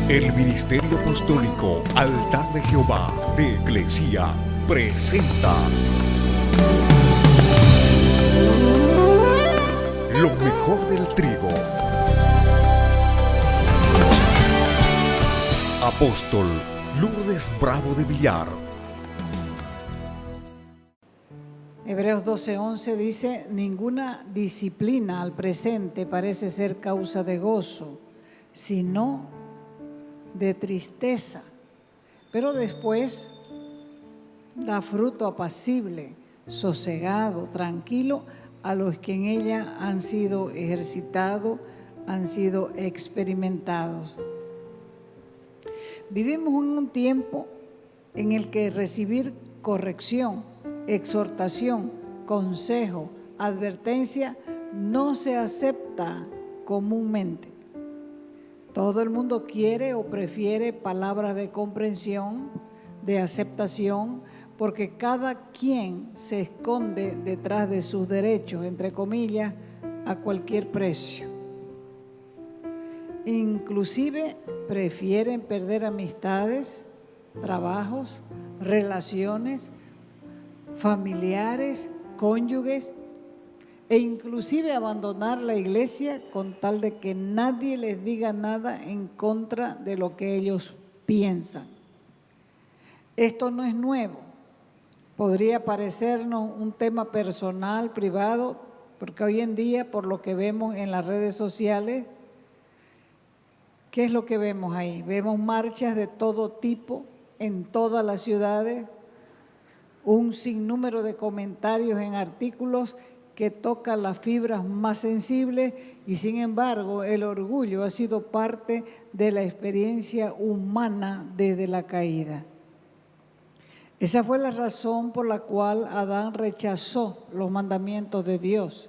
El Ministerio Apostólico Altar de Jehová de Eclesia presenta lo mejor del trigo. Apóstol Lourdes Bravo de Villar. Hebreos 12:11 dice: ninguna disciplina al presente parece ser causa de gozo, sino de tristeza, pero después da fruto apacible, sosegado, tranquilo a los que en ella han sido ejercitados, han sido experimentados. Vivimos en un tiempo en el que recibir corrección, exhortación, consejo, advertencia no se acepta comúnmente. Todo el mundo quiere o prefiere palabras de comprensión, de aceptación, porque cada quien se esconde detrás de sus derechos, entre comillas, a cualquier precio. Inclusive prefieren perder amistades, trabajos, relaciones, familiares, cónyuges, e inclusive abandonar la iglesia con tal de que nadie les diga nada en contra de lo que ellos piensan. Esto no es nuevo. Podría parecernos un tema personal, privado, porque hoy en día, por lo que vemos en las redes sociales, ¿qué es lo que vemos ahí? Vemos marchas de todo tipo en todas las ciudades, un sinnúmero de comentarios en artículos que toca las fibras más sensibles, y sin embargo el orgullo ha sido parte de la experiencia humana desde la caída. Esa fue la razón por la cual Adán rechazó los mandamientos de Dios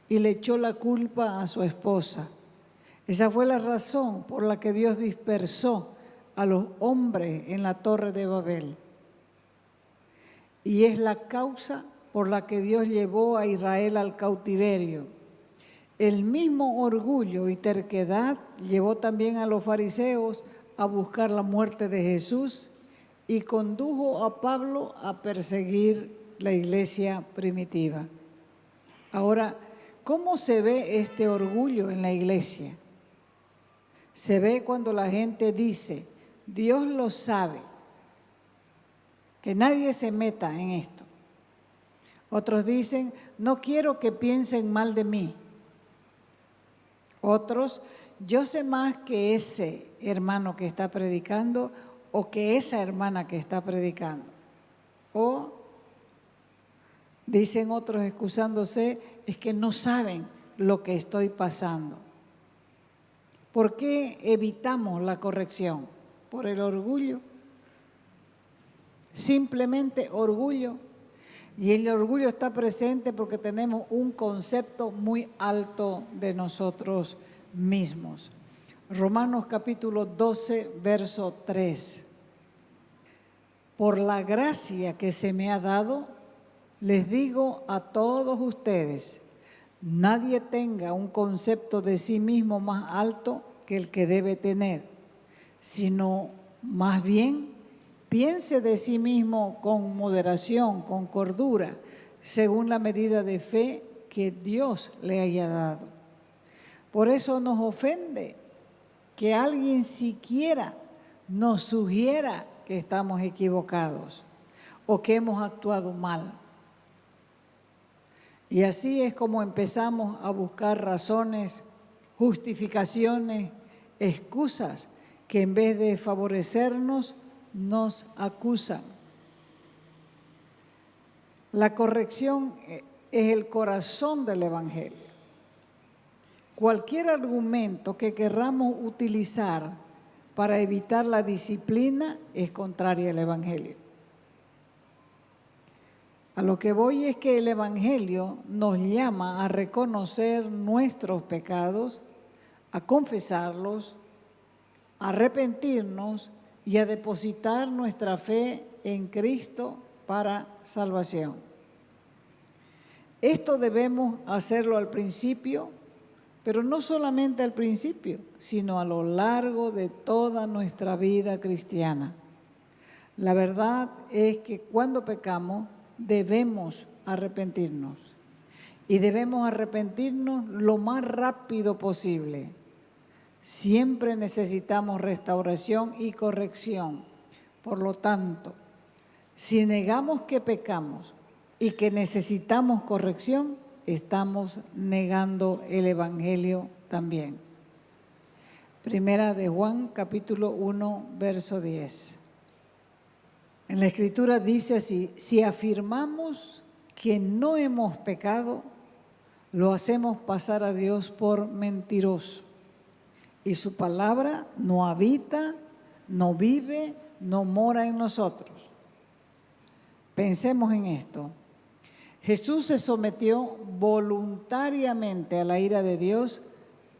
y le echó la culpa a su esposa. Esa fue la razón por la que Dios dispersó a los hombres en la Torre de Babel. Y es la causa por la que Dios llevó a Israel al cautiverio. El mismo orgullo y terquedad llevó también a los fariseos a buscar la muerte de Jesús y condujo a Pablo a perseguir la iglesia primitiva. Ahora, ¿cómo se ve este orgullo en la iglesia? Se ve cuando la gente dice: Dios lo sabe, que nadie se meta en esto. Otros dicen: no quiero que piensen mal de mí. Otros: yo sé más que ese hermano que está predicando o que esa hermana que está predicando. O dicen otros excusándose: es que no saben lo que estoy pasando. ¿Por qué evitamos la corrección? ¿Por el orgullo? Simplemente orgullo. Y el orgullo está presente porque tenemos un concepto muy alto de nosotros mismos. Romanos capítulo 12, verso 3. Por la gracia que se me ha dado, les digo a todos ustedes: nadie tenga un concepto de sí mismo más alto que el que debe tener, sino más bien piense de sí mismo con moderación, con cordura, según la medida de fe que Dios le haya dado. Por eso nos ofende que alguien siquiera nos sugiera que estamos equivocados o que hemos actuado mal. Y así es como empezamos a buscar razones, justificaciones, excusas que en vez de favorecernos, nos acusan. La corrección es el corazón del Evangelio. Cualquier argumento que querramos utilizar para evitar la disciplina es contrario al Evangelio. A lo que voy es que el Evangelio nos llama a reconocer nuestros pecados, a confesarlos, a arrepentirnos y a depositar nuestra fe en Cristo para salvación. Esto debemos hacerlo al principio, pero no solamente al principio, sino a lo largo de toda nuestra vida cristiana. La verdad es que cuando pecamos debemos arrepentirnos y debemos arrepentirnos lo más rápido posible. Siempre necesitamos restauración y corrección. Por lo tanto, si negamos que pecamos y que necesitamos corrección, estamos negando el Evangelio también. Primera de Juan, capítulo 1, verso 10. En la Escritura dice así: si afirmamos que no hemos pecado, lo hacemos pasar a Dios por mentiroso. Y su palabra no habita, no vive, no mora en nosotros. Pensemos en esto. Jesús se sometió voluntariamente a la ira de Dios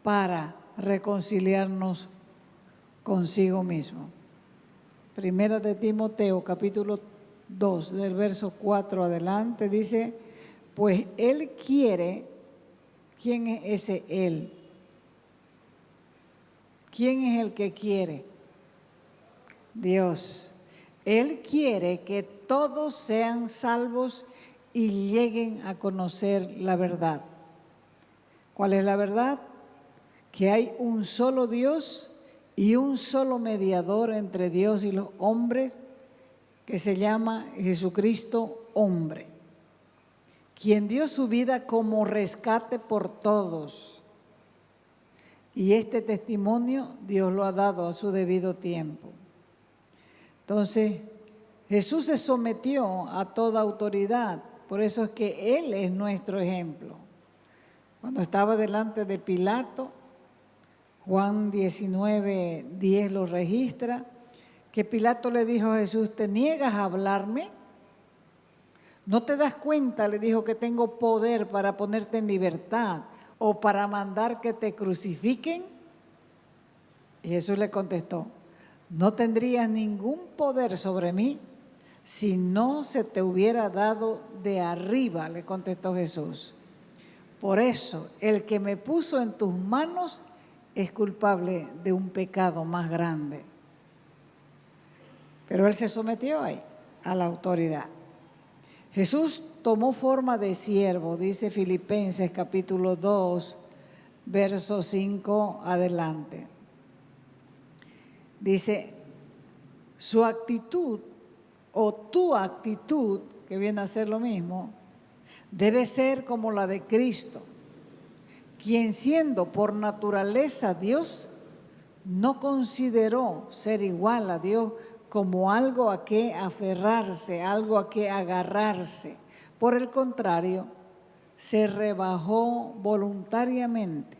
para reconciliarnos consigo mismo. Primera de Timoteo, capítulo 2, del verso 4 adelante, dice: pues Él quiere. ¿Quién es ese Él? ¿Quién es el que quiere? Dios. Él quiere que todos sean salvos y lleguen a conocer la verdad. ¿Cuál es la verdad? Que hay un solo Dios y un solo mediador entre Dios y los hombres, que se llama Jesucristo hombre, quien dio su vida como rescate por todos. Y este testimonio Dios lo ha dado a su debido tiempo. Entonces, Jesús se sometió a toda autoridad. Por eso es que Él es nuestro ejemplo. Cuando estaba delante de Pilato, Juan 19:10 lo registra, que Pilato le dijo a Jesús: ¿te niegas a hablarme? ¿No te das cuenta, le dijo, que tengo poder para ponerte en libertad o para mandar que te crucifiquen? Y Jesús le contestó: no tendrías ningún poder sobre mí si no se te hubiera dado de arriba, le contestó Jesús. Por eso, el que me puso en tus manos es culpable de un pecado más grande. Pero él se sometió ahí a la autoridad. Jesús tomó forma de siervo, dice Filipenses capítulo 2, verso 5 adelante. Dice: su actitud o tu actitud, que viene a ser lo mismo, debe ser como la de Cristo, quien siendo por naturaleza Dios, no consideró ser igual a Dios como algo a que aferrarse, algo a que agarrarse. Por el contrario, se rebajó voluntariamente,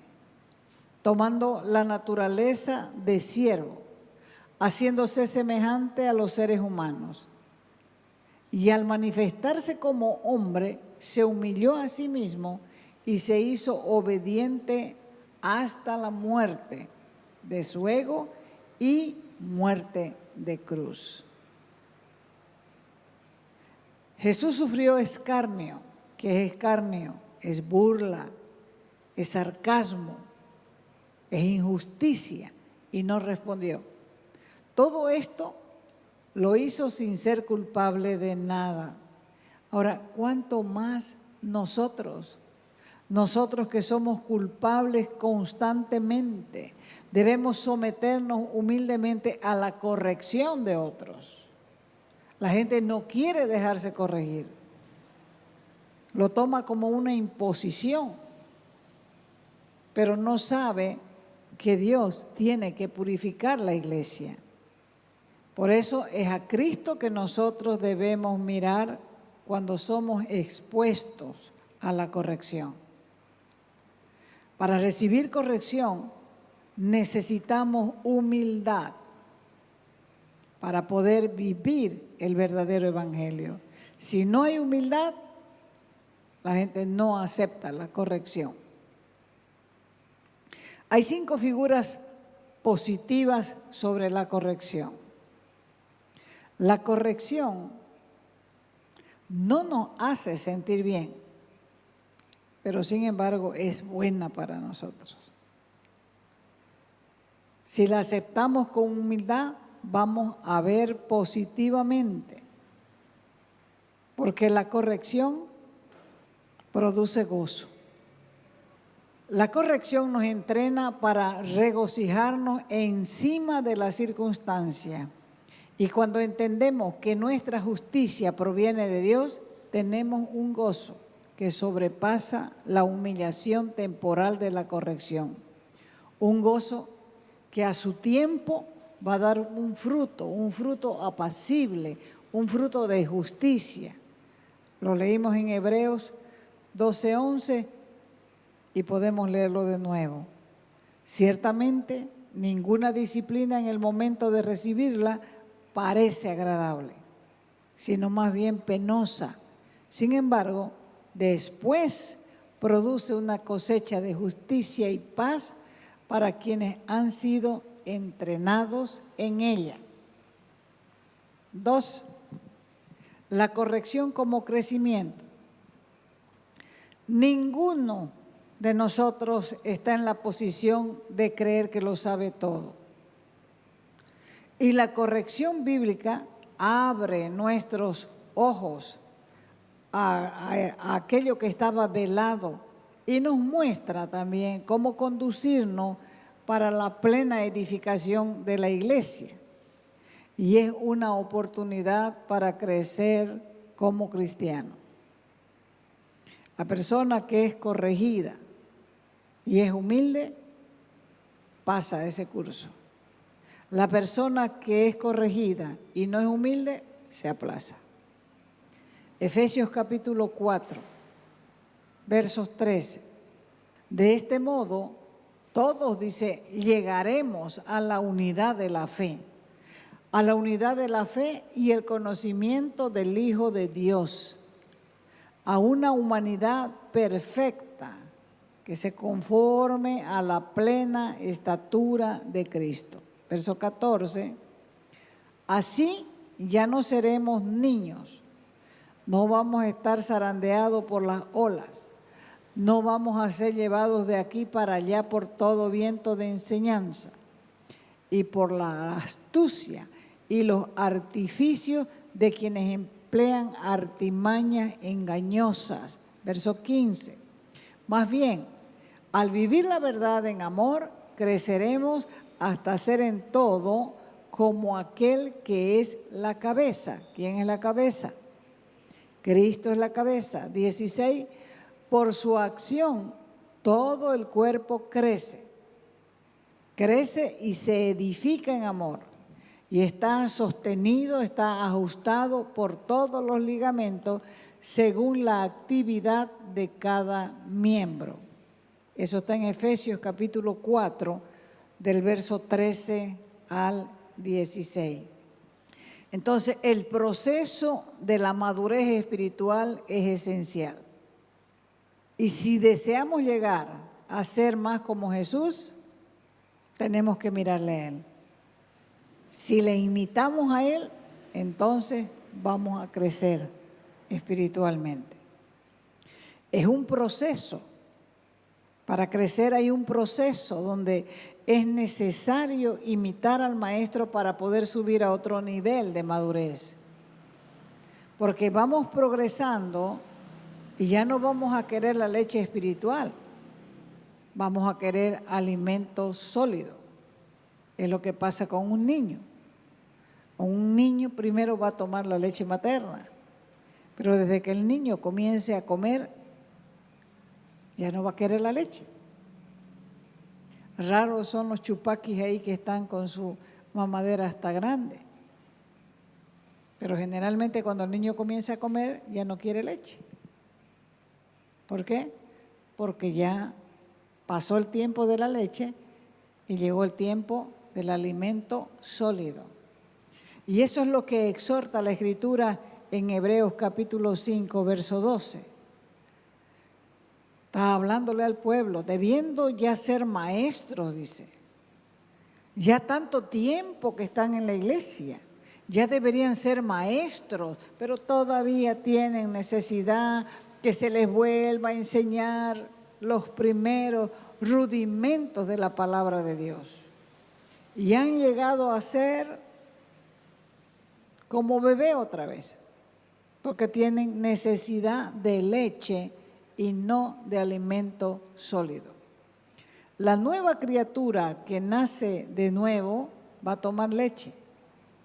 tomando la naturaleza de siervo, haciéndose semejante a los seres humanos. Y al manifestarse como hombre, se humilló a sí mismo y se hizo obediente hasta la muerte de su ego y muerte de cruz. Jesús sufrió escarnio. ¿Qué es escarnio? Es burla, es sarcasmo, es injusticia, y no respondió. Todo esto lo hizo sin ser culpable de nada. Ahora, ¿cuánto más nosotros que somos culpables constantemente, debemos someternos humildemente a la corrección de otros? La gente no quiere dejarse corregir. Lo toma como una imposición, pero no sabe que Dios tiene que purificar la iglesia. Por eso es a Cristo que nosotros debemos mirar cuando somos expuestos a la corrección. Para recibir corrección necesitamos humildad para poder vivir el verdadero evangelio. Si no hay humildad, la gente no acepta la corrección. Hay 5 figuras positivas sobre la corrección. La corrección no nos hace sentir bien, pero sin embargo es buena para nosotros. Si la aceptamos con humildad, vamos a ver positivamente, porque la corrección produce gozo. La corrección nos entrena para regocijarnos encima de la circunstancia. Y cuando entendemos que nuestra justicia proviene de Dios, tenemos un gozo que sobrepasa la humillación temporal de la corrección. Un gozo que a su tiempo va a dar un fruto apacible, un fruto de justicia. Lo leímos en Hebreos 12:11 y podemos leerlo de nuevo. Ciertamente, ninguna disciplina en el momento de recibirla parece agradable, sino más bien penosa. Sin embargo, después produce una cosecha de justicia y paz para quienes han sido entrenados en ella. 2. La corrección como crecimiento. Ninguno de nosotros está en la posición de creer que lo sabe todo. Y la corrección bíblica abre nuestros ojos a aquello que estaba velado y nos muestra también cómo conducirnos para la plena edificación de la iglesia. Y es una oportunidad para crecer como cristiano. La persona que es corregida y es humilde pasa ese curso. La persona que es corregida y no es humilde se aplaza. Efesios capítulo 4, versos 13. De este modo, todos, dice, llegaremos a la unidad de la fe. A la unidad de la fe y el conocimiento del Hijo de Dios. A una humanidad perfecta que se conforme a la plena estatura de Cristo. Verso 14, así ya no seremos niños, no vamos a estar zarandeados por las olas, no vamos a ser llevados de aquí para allá por todo viento de enseñanza y por la astucia y los artificios de quienes emplean artimañas engañosas. Verso 15, más bien, al vivir la verdad en amor, creceremos hasta ser en todo como aquel que es la cabeza. ¿Quién es la cabeza? Cristo es la cabeza. 16, por su acción todo el cuerpo crece y se edifica en amor y está sostenido, está ajustado por todos los ligamentos según la actividad de cada miembro. Eso está en Efesios capítulo 4, del verso 13 al 16. Entonces, el proceso de la madurez espiritual es esencial. Y si deseamos llegar a ser más como Jesús, tenemos que mirarle a Él. Si le imitamos a Él, entonces vamos a crecer espiritualmente. Es un proceso. Para crecer hay un proceso donde es necesario imitar al maestro para poder subir a otro nivel de madurez. Porque vamos progresando y ya no vamos a querer la leche espiritual, vamos a querer alimento sólido. Es lo que pasa con un niño. Un niño primero va a tomar la leche materna, pero desde que el niño comience a comer, ya no va a querer la leche. Raros son los chupaquis ahí que están con su mamadera hasta grande. Pero generalmente cuando el niño comienza a comer, ya no quiere leche. ¿Por qué? Porque ya pasó el tiempo de la leche y llegó el tiempo del alimento sólido. Y eso es lo que exhorta la Escritura en Hebreos capítulo 5, verso 12. Está hablándole al pueblo, debiendo ya ser maestros, dice. Ya tanto tiempo que están en la iglesia, ya deberían ser maestros, pero todavía tienen necesidad que se les vuelva a enseñar los primeros rudimentos de la palabra de Dios. Y han llegado a ser como bebé otra vez, porque tienen necesidad de leche y no de alimento sólido. La nueva criatura que nace de nuevo va a tomar leche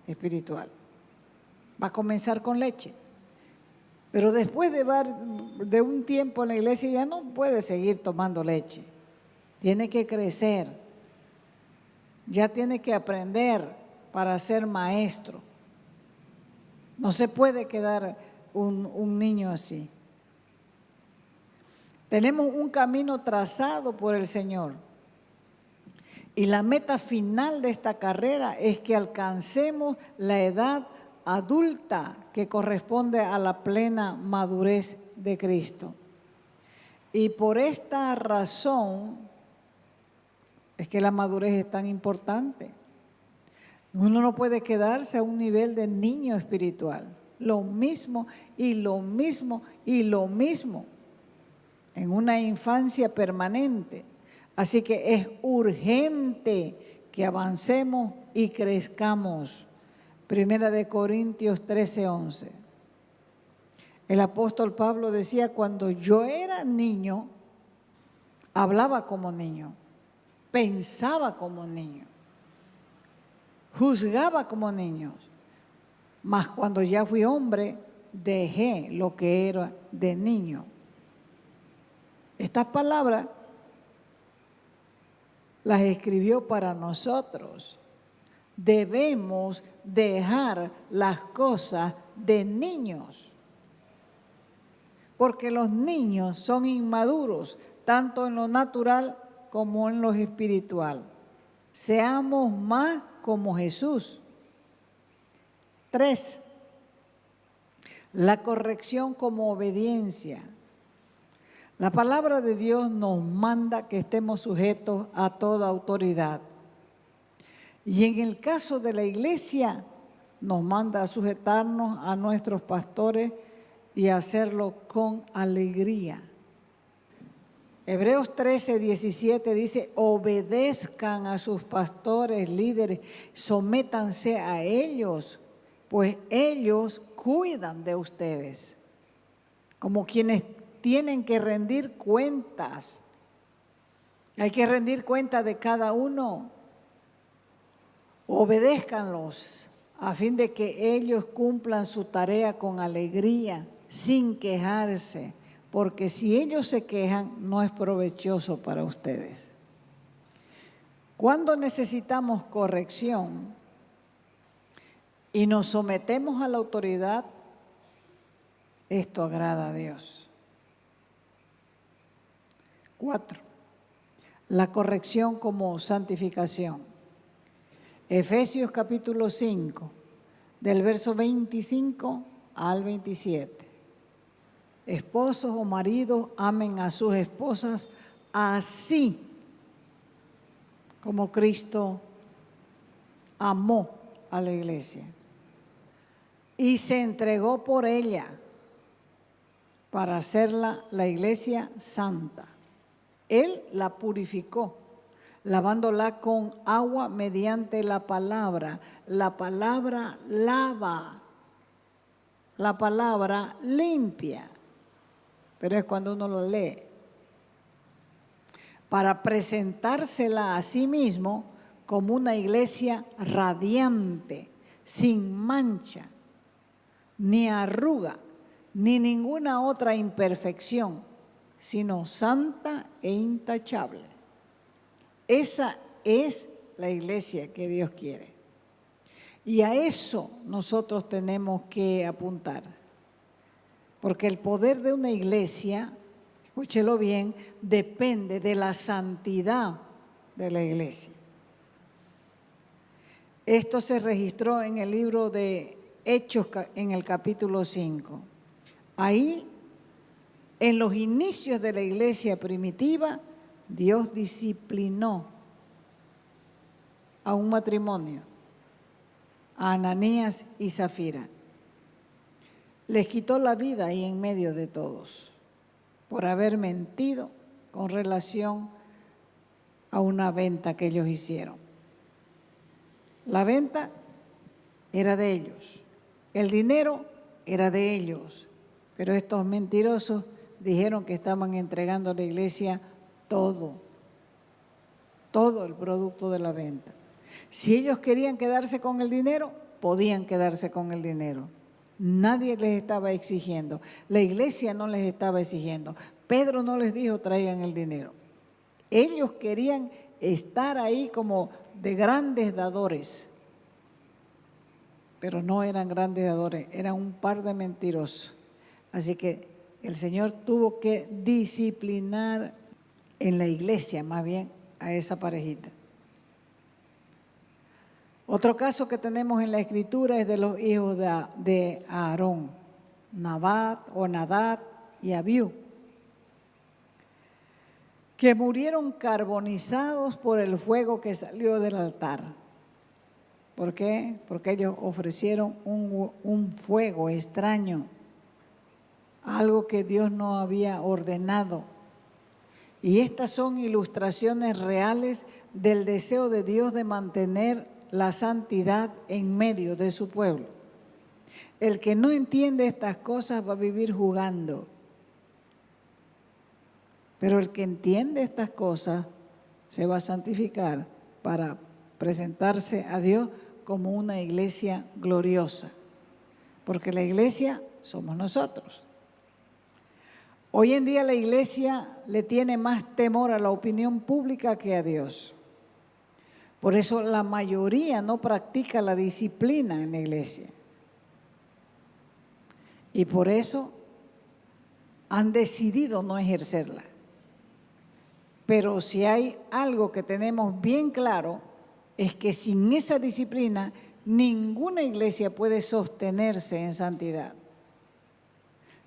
espiritual, va a comenzar con leche. Pero después de un tiempo en la iglesia ya no puede seguir tomando leche. Tiene que crecer. Ya tiene que aprender para ser maestro. No se puede quedar un niño así. Tenemos un camino trazado por el Señor. Y la meta final de esta carrera es que alcancemos la edad adulta que corresponde a la plena madurez de Cristo. Y por esta razón es que la madurez es tan importante. Uno no puede quedarse a un nivel de niño espiritual. Lo mismo y lo mismo y lo mismo. En una infancia permanente. Así que es urgente que avancemos y crezcamos. Primera de Corintios 13:11. El apóstol Pablo decía, cuando yo era niño, hablaba como niño, pensaba como niño, juzgaba como niño. Mas cuando ya fui hombre, dejé lo que era de niño. Estas palabras las escribió para nosotros. Debemos dejar las cosas de niños, porque los niños son inmaduros, tanto en lo natural como en lo espiritual. Seamos más como Jesús. 3. La corrección como obediencia. La palabra de Dios nos manda que estemos sujetos a toda autoridad. Y en el caso de la iglesia, nos manda a sujetarnos a nuestros pastores y a hacerlo con alegría. Hebreos 13:17 dice, obedezcan a sus pastores, líderes, sométanse a ellos, pues ellos cuidan de ustedes, como quienes tienen que rendir cuentas. Hay que rendir cuenta de cada uno. Obedézcanlos a fin de que ellos cumplan su tarea con alegría, sin quejarse, porque si ellos se quejan, no es provechoso para ustedes. Cuando necesitamos corrección y nos sometemos a la autoridad, esto agrada a Dios. 4. La corrección como santificación. Efesios capítulo 5, del verso 25 al 27. Esposos o maridos amen a sus esposas así como Cristo amó a la iglesia y se entregó por ella para hacerla la iglesia santa. Él la purificó, lavándola con agua mediante la palabra. La palabra lava, la palabra limpia, pero es cuando uno lo lee. Para presentársela a sí mismo como una iglesia radiante, sin mancha, ni arruga, ni ninguna otra imperfección, sino santa e intachable. Esa es la iglesia que Dios quiere. Y a eso nosotros tenemos que apuntar. Porque el poder de una iglesia, escúchelo bien, depende de la santidad de la iglesia. Esto se registró en el libro de Hechos, en el capítulo 5. Ahí, en los inicios de la iglesia primitiva, Dios disciplinó a un matrimonio, a Ananías y Zafira. Les quitó la vida ahí en medio de todos. por haber mentido con relación a una venta que ellos hicieron. La venta era de ellos, el dinero era de ellos, pero estos mentirosos dijeron que estaban entregando a la iglesia todo el producto de la venta. Si ellos querían quedarse con el dinero, podían quedarse con el dinero. Nadie les estaba exigiendo, la iglesia no les estaba exigiendo. Pedro no les dijo traigan el dinero. Ellos querían estar ahí como de grandes dadores, pero no eran grandes dadores, eran un par de mentirosos. Así que el Señor tuvo que disciplinar en la iglesia, más bien, a esa parejita. Otro caso que tenemos en la Escritura es de los hijos de Aarón, Nadab y Abiú, que murieron carbonizados por el fuego que salió del altar. ¿Por qué? Porque ellos ofrecieron un fuego extraño, algo que Dios no había ordenado. Y estas son ilustraciones reales del deseo de Dios de mantener la santidad en medio de su pueblo. El que no entiende estas cosas va a vivir jugando. Pero el que entiende estas cosas se va a santificar para presentarse a Dios como una iglesia gloriosa. Porque la iglesia somos nosotros. Hoy en día la iglesia le tiene más temor a la opinión pública que a Dios. Por eso la mayoría no practica la disciplina en la iglesia. Y por eso han decidido no ejercerla. Pero si hay algo que tenemos bien claro, es que sin esa disciplina ninguna iglesia puede sostenerse en santidad.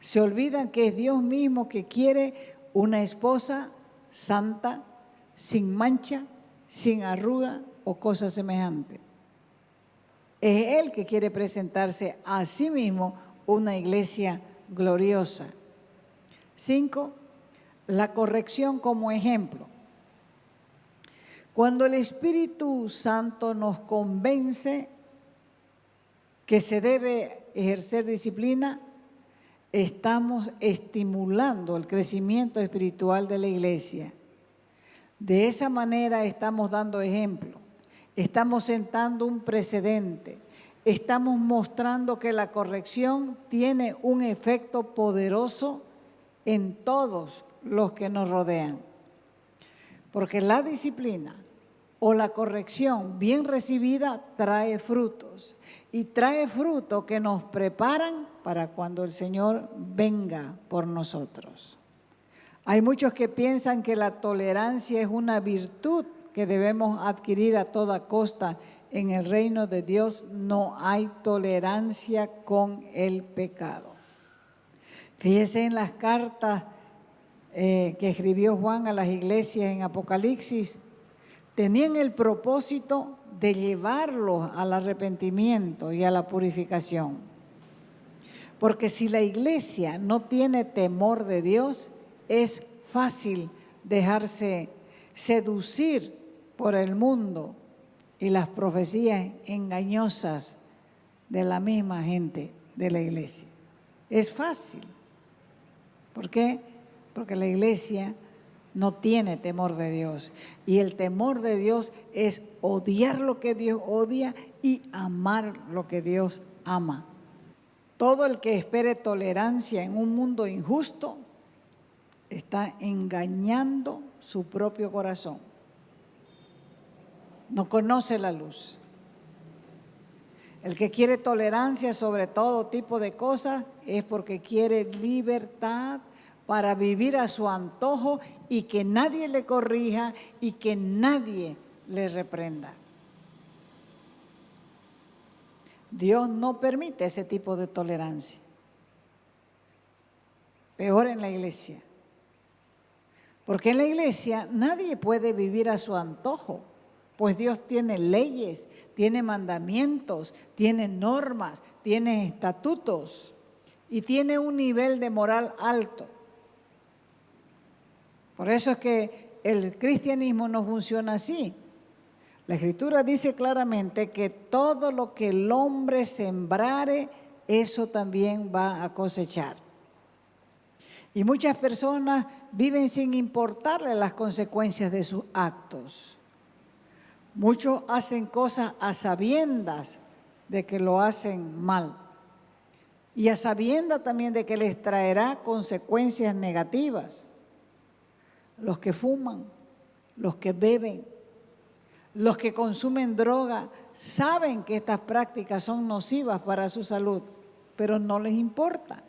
Se olvidan que es Dios mismo que quiere una esposa santa, sin mancha, sin arruga o cosa semejante. Es Él que quiere presentarse a sí mismo una iglesia gloriosa. 5, la corrección como ejemplo. Cuando el Espíritu Santo nos convence que se debe ejercer disciplina, estamos estimulando el crecimiento espiritual de la iglesia. De esa manera estamos dando ejemplo, estamos sentando un precedente, estamos mostrando que la corrección tiene un efecto poderoso en todos los que nos rodean. Porque la disciplina o la corrección bien recibida trae frutos y trae frutos que nos preparan para cuando el Señor venga por nosotros. Hay muchos que piensan que la tolerancia es una virtud que debemos adquirir a toda costa. En el reino de Dios no hay tolerancia con el pecado. Fíjese en las cartas que escribió Juan a las iglesias en Apocalipsis, tenían el propósito de llevarlos al arrepentimiento y a la purificación. Porque si la iglesia no tiene temor de Dios, es fácil dejarse seducir por el mundo y las profecías engañosas de la misma gente de la iglesia. Es fácil. ¿Por qué? Porque la iglesia no tiene temor de Dios. Y el temor de Dios es odiar lo que Dios odia y amar lo que Dios ama. Todo el que espere tolerancia en un mundo injusto está engañando su propio corazón. No conoce la luz. El que quiere tolerancia sobre todo tipo de cosas es porque quiere libertad para vivir a su antojo y que nadie le corrija y que nadie le reprenda. Dios no permite ese tipo de tolerancia. Peor en la iglesia. Porque en la iglesia nadie puede vivir a su antojo, pues Dios tiene leyes, tiene mandamientos, tiene normas, tiene estatutos y tiene un nivel de moral alto. Por eso es que el cristianismo no funciona así. La Escritura dice claramente que todo lo que el hombre sembrare, eso también va a cosechar. Y muchas personas viven sin importarle las consecuencias de sus actos. Muchos hacen cosas a sabiendas de que lo hacen mal. Y a sabiendas también de que les traerá consecuencias negativas. Los que fuman, los que beben, los que consumen droga, saben que estas prácticas son nocivas para su salud, pero no les importa.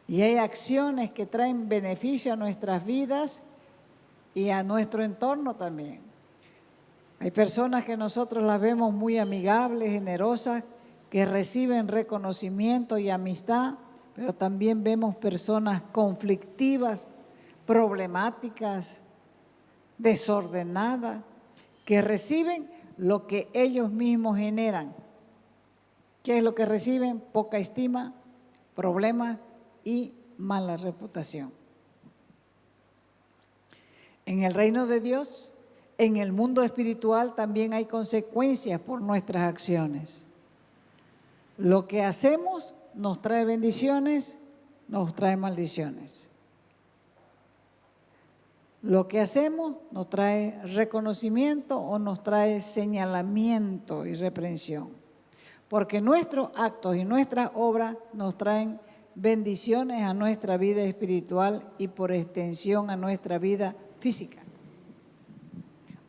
Y hay acciones que traen beneficio a nuestras vidas y a nuestro entorno también. Hay personas que nosotros las vemos muy amigables, generosas, que reciben reconocimiento y amistad, pero también vemos personas conflictivas, problemáticas, desordenadas, que reciben lo que ellos mismos generan. ¿Qué es lo que reciben? Poca estima, problemas y mala reputación. En el reino de Dios, en el mundo espiritual también hay consecuencias por nuestras acciones. Lo que hacemos nos trae bendiciones, nos trae maldiciones. Lo que hacemos nos trae reconocimiento o nos trae señalamiento y reprensión. Porque nuestros actos y nuestras obras nos traen bendiciones a nuestra vida espiritual y por extensión a nuestra vida física.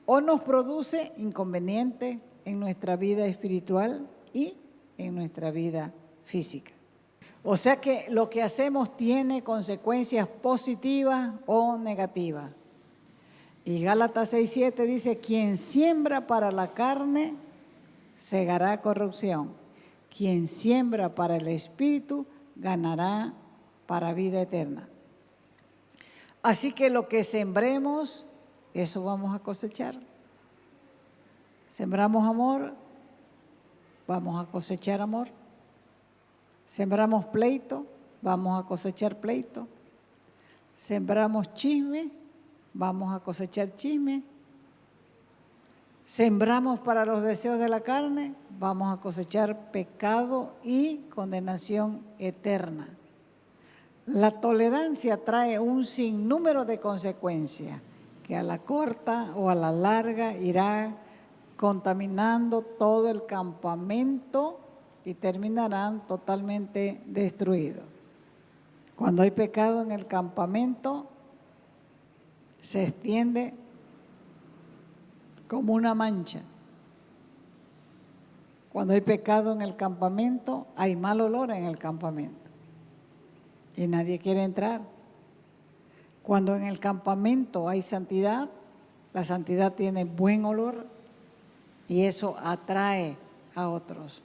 O nos produce inconvenientes en nuestra vida espiritual y en nuestra vida física. O sea que lo que hacemos tiene consecuencias positivas o negativas. Y Gálatas 6:7 dice, quien siembra para la carne, segará corrupción. Quien siembra para el espíritu, ganará para vida eterna. Así que lo que sembremos, eso vamos a cosechar. Sembramos amor, vamos a cosechar amor. Sembramos pleito, vamos a cosechar pleito. Sembramos chisme, vamos a cosechar chisme. Sembramos para los deseos de la carne, vamos a cosechar pecado y condenación eterna. La tolerancia trae un sinnúmero de consecuencias que a la corta o a la larga irá contaminando todo el campamento y terminarán totalmente destruidos. Cuando hay pecado en el campamento, se extiende como una mancha. Cuando hay pecado en el campamento, hay mal olor en el campamento y nadie quiere entrar. Cuando en el campamento hay santidad, la santidad tiene buen olor y eso atrae a otros.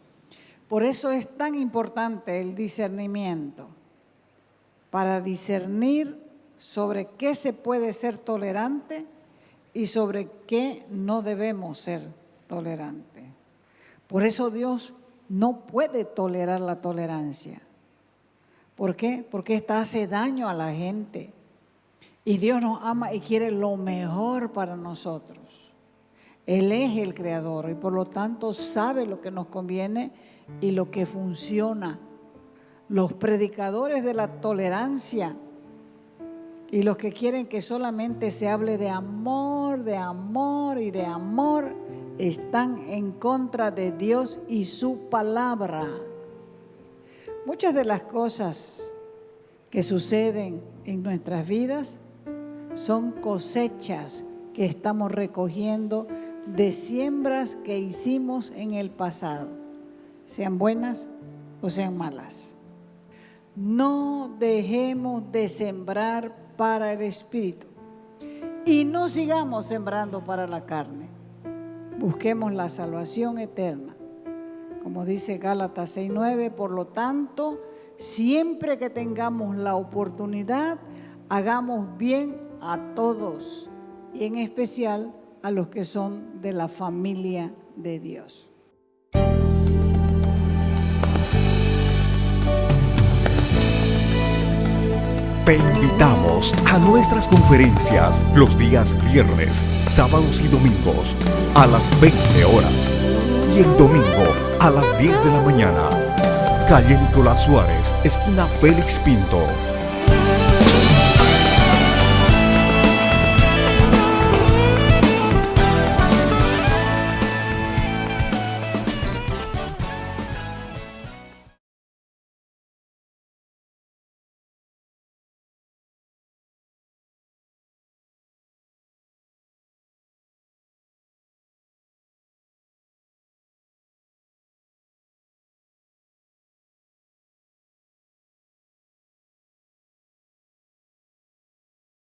Por eso es tan importante el discernimiento, para discernir sobre qué se puede ser tolerante y sobre qué no debemos ser tolerantes. Por eso Dios no puede tolerar la tolerancia. ¿Por qué? Porque esta hace daño a la gente. Y Dios nos ama y quiere lo mejor para nosotros. Él es el creador y por lo tanto sabe lo que nos conviene y lo que funciona. Los predicadores de la tolerancia y los que quieren que solamente se hable de amor y de amor, están en contra de Dios y su palabra. Muchas de las cosas que suceden en nuestras vidas son cosechas que estamos recogiendo de siembras que hicimos en el pasado, sean buenas o sean malas. No dejemos de sembrar para el espíritu y no sigamos sembrando para la carne. Busquemos la salvación eterna. Como dice Gálatas 6:9, por lo tanto, siempre que tengamos la oportunidad, hagamos bien a todos y en especial a los que son de la familia de Dios. Te invitamos a nuestras conferencias los días viernes, sábados y domingos a las 20 horas y el domingo a las 10 de la mañana. Calle Nicolás Suárez, esquina Félix Pinto,